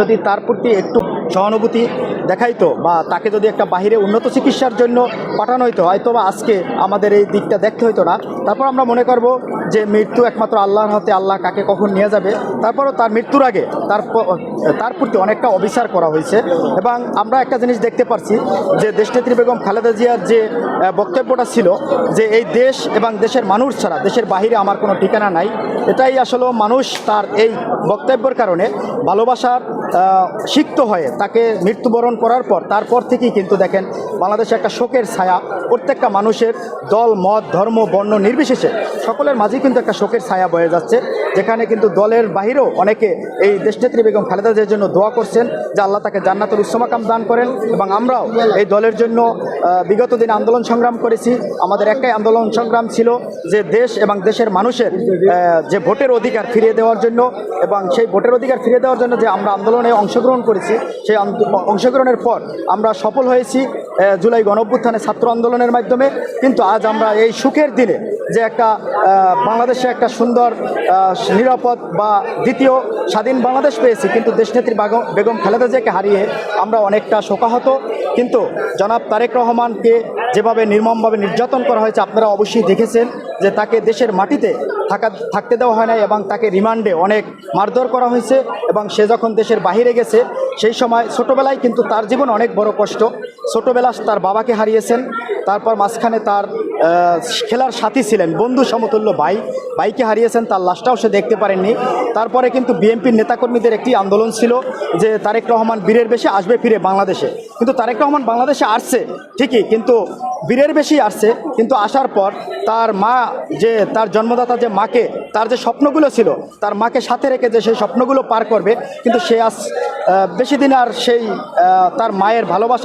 যদি তার প্রতি একটু সহানুভূতি দেখাইতো বা তাকে যদি একটা বাহিরে উন্নত চিকিৎসার জন্য পাঠানো হইতো, হয়তো বা আজকে আমাদের এই দিকটা দেখতে হইতো না। তারপর আমরা মনে করব যে মৃত্যু একমাত্র আল্লাহর হাতে, আল্লাহ কাকে কখন নিয়ে যাবে। তারপরও তার মৃত্যুর আগে তার প্রতি অনেকটা অবিচার করা হয়েছে। এবং আমরা একটা জিনিস দেখতে পারছি যে দেশনেত্রী বেগম খালেদা জিয়ার যে বক্তব্যটা ছিল যে এই দেশ এবং দেশের মানুষ ছাড়া দেশের বাহিরে আমার কোনো ঠিকানা নাই, এটাই আসলে মানুষ তার এই বক্তব্যের কারণে ভালোবাসার সিক্ত হয়ে তাকে মৃত্যুবরণ করার পর তারপর থেকেই কিন্তু দেখেন বাংলাদেশে একটা শোকের ছায়া প্রত্যেকটা মানুষের দল মত ধর্ম বর্ণ নির্বিশেষে সকলের মাঝেই কিন্তু একটা শোকের ছায়া বয়ে যাচ্ছে, যেখানে কিন্তু দলের বাহিরেও অনেকে এই দেশনেত্রী বেগম খালেদা জিয়ার জন্য দোয়া করছেন যে আল্লাহ তাকে জান্নাতুল উচ্চ মাকাম দান করেন। এবং আমরাও এই দলের জন্য বিগত দিনে আন্দোলন সংগ্রাম করেছি। আমাদের একটাই আন্দোলন সংগ্রাম ছিল যে দেশ এবং দেশের মানুষের যে ভোটের অধিকার ফিরিয়ে দেওয়ার জন্য, এবং সেই ভোটের অধিকার ফিরিয়ে দেওয়ার জন্য যে আমরা আন্দোলনে অংশগ্রহণ করেছি, সেই অংশগ্রহণের পর আমরা সফল হয়েছি জুলাই গণঅভ্যুত্থানে ছাত্র আন্দোলনের মাধ্যমে। কিন্তু আজ আমরা এই সুখের দিনে যে একটা বাংলাদেশে একটা সুন্দর নিরাপদ বা দ্বিতীয় স্বাধীন বাংলাদেশ পেয়েছি, কিন্তু দেশনেত্রী বেগম খালেদা জিয়াকে হারিয়ে আমরা অনেকটা শোকাহত। কিন্তু জনাব তারেক রহমানকে যেভাবে নির্মমভাবে নির্যাতন করা হয়েছে আপনারা অবশ্যই দেখেছেন, যে তাকে দেশের মাটিতে থাকতে দেওয়া হয় না এবং তাকে রিমান্ডে অনেক মারধর করা হয়েছে। এবং সে যখন দেশের বাহিরে গেছে সেই সময় ছোটোবেলায় কিন্তু তার জীবন অনেক বড় কষ্ট। ছোটোবেলা তার বাবাকে হারিয়েছেন, তারপর মাঝখানে তার খেলার সাথী ছিলেন বন্ধু সমতুল্য ভাইকে হারিয়েছেন, তার লাশটাও সে দেখতে পারেননি। তারপরে কিন্তু বিএনপির নেতাকর্মীদের একটি আন্দোলন ছিল যে তারেক রহমান বীরের বেশে আসবে ফিরে বাংলাদেশে। কিন্তু তারেক রহমান বাংলাদেশে আসছে ঠিকই, কিন্তু বীরের বেশি আসছে, কিন্তু আসার পর তার মা, যে তার জন্মদাতা যে মাকে, তার যে স্বপ্নগুলো ছিল তার মাকে সাথে রেখে যে সেই স্বপ্নগুলো পার করবে, কিন্তু সে আজ বেশি দিন আর সেই তার মায়ের ভালোবাসা